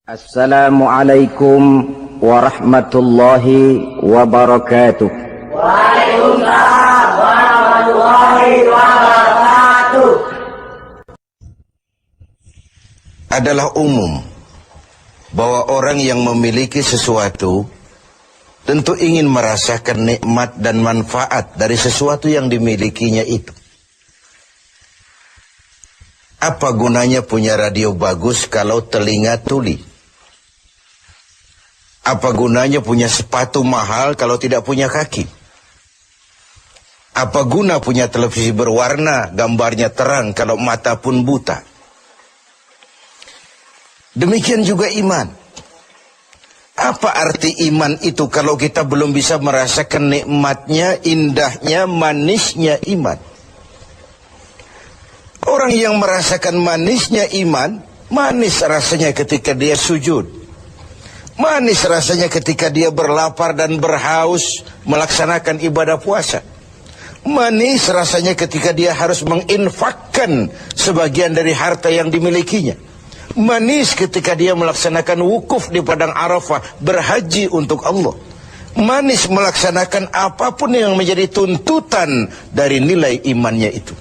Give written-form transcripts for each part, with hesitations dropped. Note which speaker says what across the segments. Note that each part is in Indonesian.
Speaker 1: Assalamualaikum warahmatullahi wabarakatuh.
Speaker 2: Waalaikumsalam warahmatullahi wabarakatuh.
Speaker 3: Adalah umum bahwa orang yang memiliki sesuatu tentu ingin merasakan nikmat dan manfaat dari sesuatu yang dimilikinya itu. Apa gunanya punya radio bagus kalau telinga tuli? Apa gunanya punya sepatu mahal kalau tidak punya kaki? Apa guna punya televisi berwarna, gambarnya terang kalau mata pun buta? Demikian juga iman. Apa arti iman itu kalau kita belum bisa merasakan nikmatnya, indahnya, manisnya iman? Orang yang merasakan manisnya iman, manis rasanya ketika dia sujud. Manis rasanya ketika dia berlapar dan berhaus melaksanakan ibadah puasa. Manis rasanya ketika dia harus menginfakkan sebagian dari harta yang dimilikinya. Manis ketika dia melaksanakan wukuf di padang Arafah, berhaji untuk Allah. Manis melaksanakan apapun yang menjadi tuntutan dari nilai imannya itu.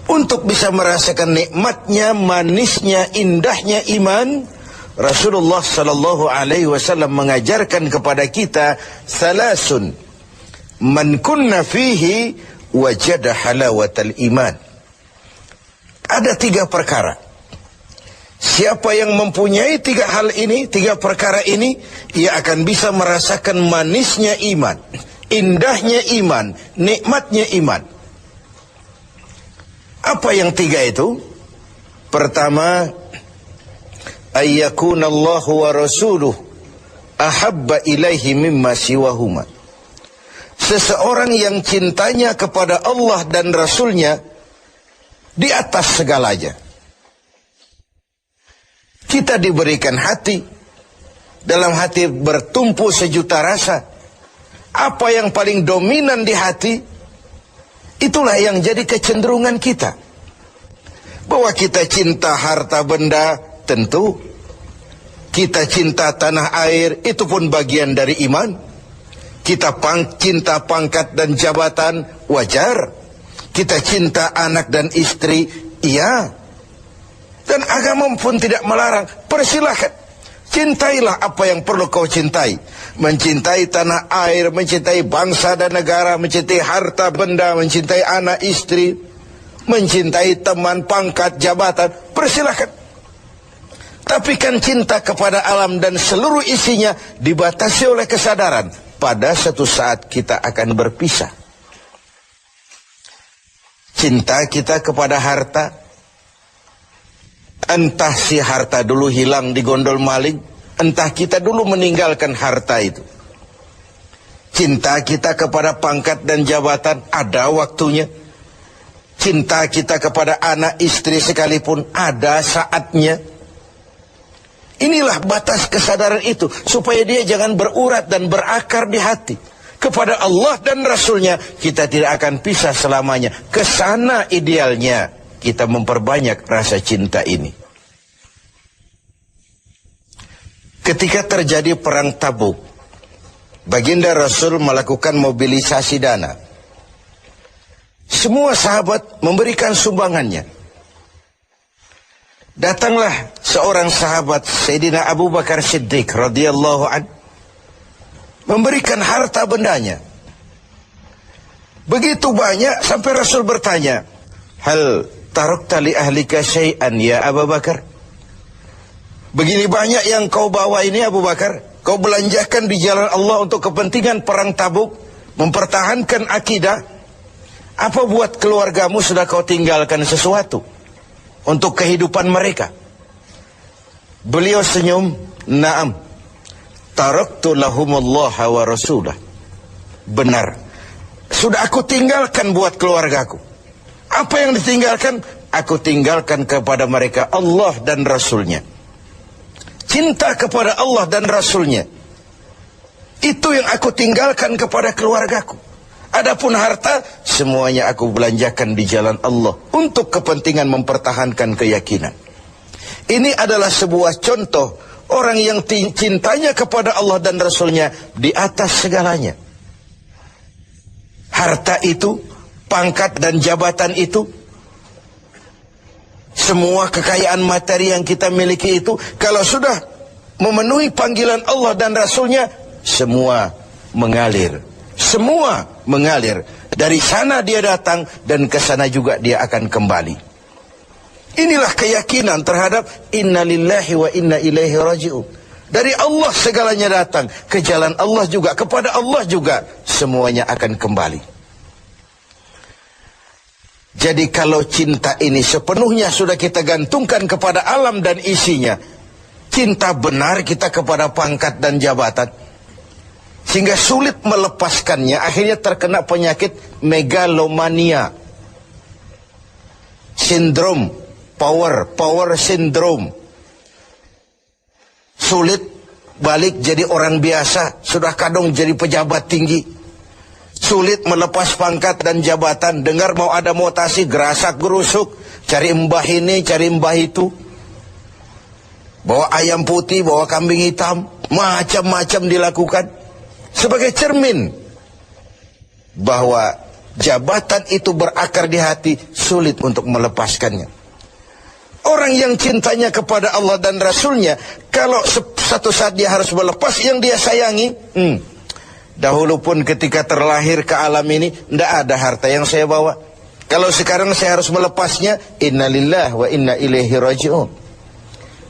Speaker 3: Untuk bisa merasakan nikmatnya, manisnya, indahnya iman, Rasulullah sallallahu alaihi wasallam mengajarkan kepada kita salasun man kunna fihi wajada halawatal iman. Ada 3 perkara. Siapa yang mempunyai 3 hal ini, 3 perkara ini, ia akan bisa merasakan manisnya iman, indahnya iman, nikmatnya iman. Apa yang 3 itu? Pertama, ayyakuna Allah wa rasuluh ahabba ilaihi mimma siwahuma. Seseorang yang cintanya kepada Allah dan Rasulnya di atas segalanya. Kita diberikan hati, dalam hati bertumpu sejuta rasa. Apa yang paling dominan di hati, itulah yang jadi kecenderungan kita. Bahwa kita cinta harta benda, tentu. Kita cinta tanah air, itu pun bagian dari iman. Kita cinta pangkat dan jabatan, wajar. Kita cinta anak dan istri, iya. Dan agama pun tidak melarang, persilahkan. Cintailah apa yang perlu kau cintai. Mencintai tanah air, mencintai bangsa dan negara, mencintai harta benda, mencintai anak istri, mencintai teman, pangkat, jabatan, persilahkan. Tapi kan cinta kepada alam dan seluruh isinya dibatasi oleh kesadaran. Pada suatu saat kita akan berpisah. Cinta kita kepada harta, entah si harta dulu hilang di gondol maling, entah kita dulu meninggalkan harta itu. Cinta kita kepada pangkat dan jabatan, ada waktunya. Cinta kita kepada anak istri sekalipun, ada saatnya. Inilah batas kesadaran itu, supaya dia jangan berurat dan berakar di hati. Kepada Allah dan Rasulnya kita tidak akan pisah selamanya. Kesana idealnya kita memperbanyak rasa cinta ini. Ketika terjadi perang Tabuk, baginda Rasul melakukan mobilisasi dana. Semua sahabat memberikan sumbangannya. Datanglah seorang sahabat, Sayyidina Abu Bakar Siddiq radhiyallahu an, memberikan harta bendanya. Begitu banyak sampai Rasul bertanya, hal tarakta li ahlika syai'an ya Abu Bakar? Begini banyak yang kau bawa ini Abu Bakar, kau belanjakan di jalan Allah untuk kepentingan perang Tabuk, mempertahankan akidah. Apa buat keluargamu sudah kau tinggalkan sesuatu untuk kehidupan mereka? Beliau senyum, na'am, taraktu lahumullaha wa rasulah. Benar, sudah aku tinggalkan buat keluargaku. Apa yang ditinggalkan? Aku tinggalkan kepada mereka Allah dan Rasulnya. Cinta kepada Allah dan Rasulnya, itu yang aku tinggalkan kepada keluargaku. Adapun harta, semuanya aku belanjakan di jalan Allah untuk kepentingan mempertahankan keyakinan. Ini adalah sebuah contoh orang yang cintanya kepada Allah dan Rasulnya di atas segalanya. Harta itu, pangkat dan jabatan itu, semua kekayaan materi yang kita miliki itu, kalau sudah memenuhi panggilan Allah dan Rasulnya, semua mengalir. Semua mengalir. Dari sana dia datang dan ke sana juga dia akan kembali. Inilah keyakinan terhadap inna lillahi wa inna ilaihi raji'un. Dari Allah segalanya datang, ke jalan Allah juga, kepada Allah juga semuanya akan kembali. Jadi kalau cinta ini sepenuhnya sudah kita gantungkan kepada alam dan isinya, cinta benar kita kepada pangkat dan jabatan, sehingga sulit melepaskannya, akhirnya terkena penyakit megalomania, sindrom power syndrome. Sulit balik jadi orang biasa, sudah kadung jadi pejabat tinggi. Sulit melepas pangkat dan jabatan, dengar mau ada mutasi, gerasak gerusuk, cari mbah ini, cari mbah itu. Bawa ayam putih, bawa kambing hitam, macam-macam dilakukan. Sebagai cermin bahwa jabatan itu berakar di hati, sulit untuk melepaskannya. Orang yang cintanya kepada Allah dan Rasulnya, kalau satu saat dia harus melepas yang dia sayangi, dahulu pun ketika terlahir ke alam ini, tidak ada harta yang saya bawa. Kalau sekarang saya harus melepasnya, innalillah wa inna ilaihi raji'un.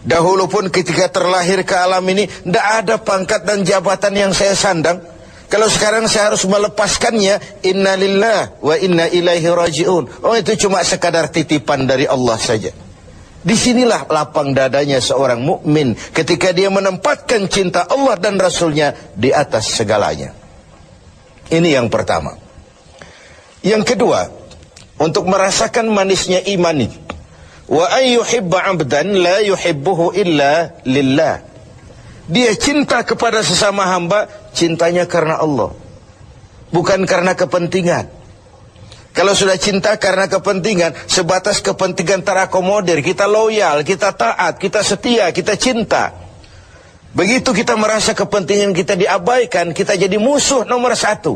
Speaker 3: Dahulu pun ketika terlahir ke alam ini, tidak ada pangkat dan jabatan yang saya sandang. Kalau sekarang saya harus melepaskannya, innalillah wa inna ilaihi raji'un. Oh, itu cuma sekadar titipan dari Allah saja. Disinilah lapang dadanya seorang mukmin ketika dia menempatkan cinta Allah dan Rasulnya di atas segalanya. Ini yang pertama. Yang kedua, untuk merasakan manisnya iman ini, wa ayyuhibba 'abdan la yuhibbuhu illa lillah. Dia cinta kepada sesama hamba, cintanya karena Allah, bukan karena kepentingan. Kalau sudah cinta karena kepentingan, sebatas kepentingan terakomodir, kita loyal, kita taat, kita setia, kita cinta. Begitu kita merasa kepentingan kita diabaikan, kita jadi musuh nomor satu.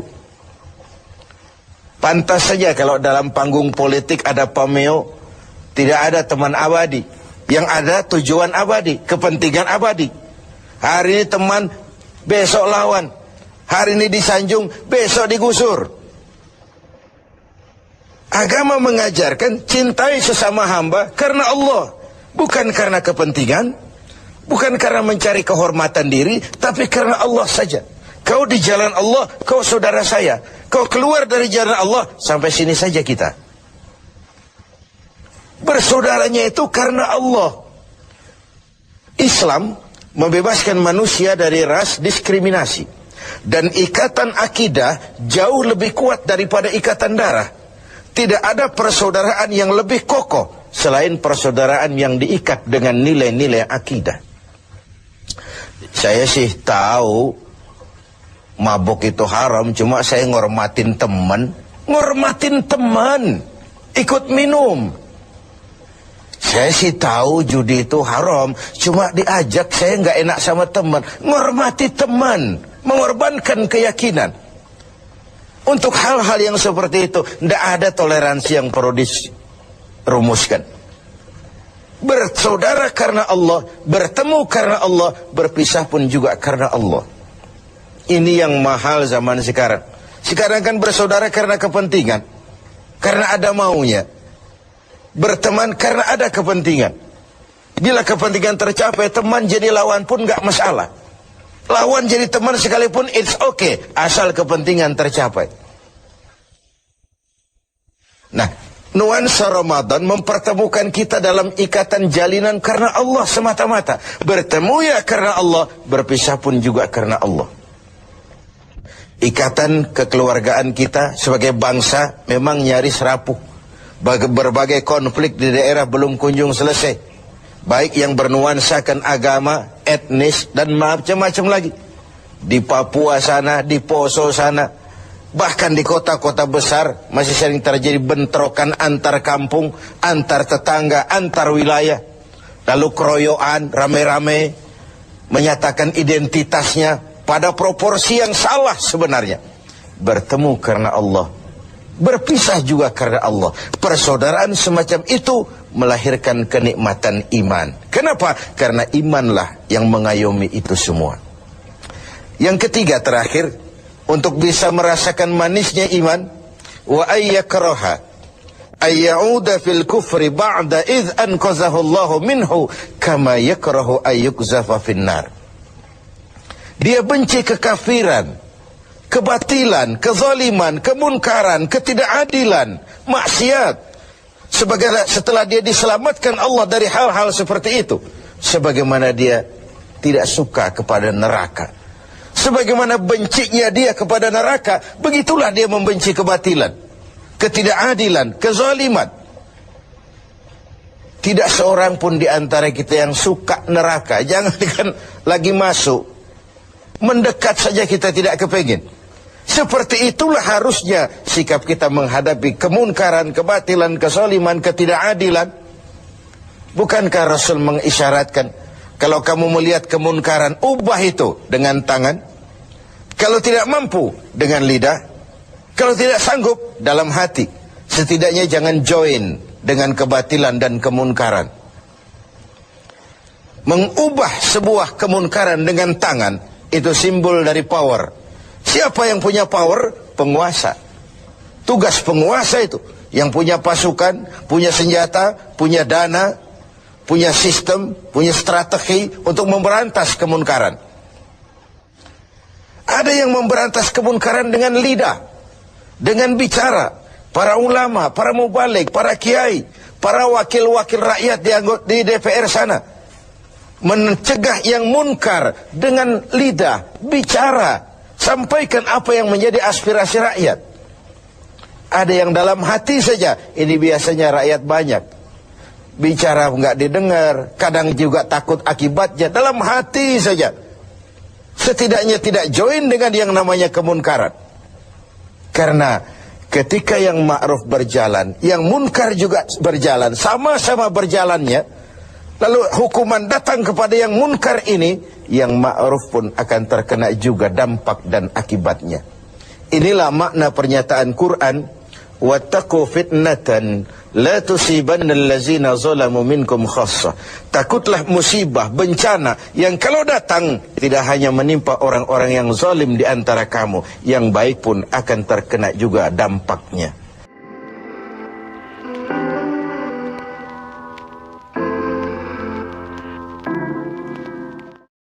Speaker 3: Pantas saja kalau dalam panggung politik ada pameo, tidak ada teman abadi. Yang ada tujuan abadi, kepentingan abadi. Hari ini teman, besok lawan. Hari ini disanjung, besok digusur. Agama mengajarkan cintai sesama hamba karena Allah, bukan karena kepentingan, bukan karena mencari kehormatan diri, tapi karena Allah saja. Kau di jalan Allah, kau saudara saya. Kau keluar dari jalan Allah, sampai sini saja kita. Bersaudaranya itu karena Allah. Islam membebaskan manusia dari ras diskriminasi, dan ikatan akidah jauh lebih kuat daripada ikatan darah. Tidak ada persaudaraan yang lebih kokoh selain persaudaraan yang diikat dengan nilai-nilai akidah. Saya sih tahu mabuk itu haram, cuma saya ngormatin teman. Ngormatin teman, ikut minum. Saya sih tahu judi itu haram, cuma diajak, saya nggak enak sama teman. Ngormati teman, mengorbankan keyakinan. Untuk hal-hal yang seperti itu, tidak ada toleransi yang perlu dirumuskan. Bersaudara karena Allah, bertemu karena Allah, berpisah pun juga karena Allah. Ini yang mahal zaman sekarang. Sekarang kan bersaudara karena kepentingan, karena ada maunya. Berteman karena ada kepentingan. Bila kepentingan tercapai, teman jadi lawan pun nggak masalah. Lawan jadi teman sekalipun it's okay, asal kepentingan tercapai. Nah, nuansa Ramadan mempertemukan kita dalam ikatan jalinan karena Allah semata-mata. Bertemu ya karena Allah, berpisah pun juga karena Allah. Ikatan kekeluargaan kita sebagai bangsa memang nyaris rapuh. Berbagai konflik di daerah belum kunjung selesai. Baik yang bernuansakan agama, etnis, dan macam-macam lagi. Di Papua sana, di Poso sana, bahkan di kota-kota besar masih sering terjadi bentrokan antar kampung, antar tetangga, antar wilayah. lalu keroyokan, rame-rame, menyatakan identitasnya pada proporsi yang salah sebenarnya. Bertemu karena Allah, berpisah juga karena Allah. Persaudaraan semacam itu melahirkan kenikmatan iman. Kenapa? Karena imanlah yang mengayomi itu semua. Yang ketiga terakhir, untuk bisa merasakan manisnya iman, wa ayyakraha ayyauda fil kufri ba'da idh anqazahu Allah minhu kama yakrahu ayyukzafa finnar. Dia benci kekafiran, kebatilan, kezaliman, kemunkaran, ketidakadilan, maksiat. Setelah dia diselamatkan Allah dari hal-hal seperti itu, sebagaimana dia tidak suka kepada neraka, sebagaimana bencinya dia kepada neraka, begitulah dia membenci kebatilan, ketidakadilan, kezaliman. Tidak seorang pun di antara kita yang suka neraka. Jangankan lagi masuk, mendekat saja kita tidak kepengin. Seperti itulah harusnya sikap kita menghadapi kemunkaran, kebatilan, kezaliman, ketidakadilan. Bukankah Rasul mengisyaratkan, kalau kamu melihat kemunkaran, ubah itu dengan tangan. Kalau tidak mampu, dengan lidah. Kalau tidak sanggup, dalam hati. Setidaknya jangan join dengan kebatilan dan kemunkaran. Mengubah sebuah kemunkaran dengan tangan, itu simbol dari power. Siapa yang punya power? Penguasa. Tugas penguasa itu, yang punya pasukan, punya senjata, punya dana, punya sistem, punya strategi untuk memberantas kemunkaran. Ada yang memberantas kemunkaran dengan lidah, dengan bicara. Para ulama, para mubalik, para kiai, para wakil-wakil rakyat di DPR sana, mencegah yang munkar dengan lidah, bicara, sampaikan apa yang menjadi aspirasi rakyat. Ada yang dalam hati saja, ini biasanya rakyat banyak, bicara nggak didengar, kadang juga takut akibatnya, dalam hati saja. Setidaknya tidak join dengan yang namanya kemunkaran. Karena ketika yang ma'ruf berjalan, yang munkar juga berjalan, sama-sama berjalannya, lalu hukuman datang kepada yang munkar ini, yang ma'ruf pun akan terkena juga dampak dan akibatnya. Inilah makna pernyataan Quran, wattaqu fitnatan la tusibanna allazina zalamu minkum khassah. Takutlah musibah, bencana yang kalau datang tidak hanya menimpa orang-orang yang zalim di antara kamu, yang baik pun akan terkena juga dampaknya.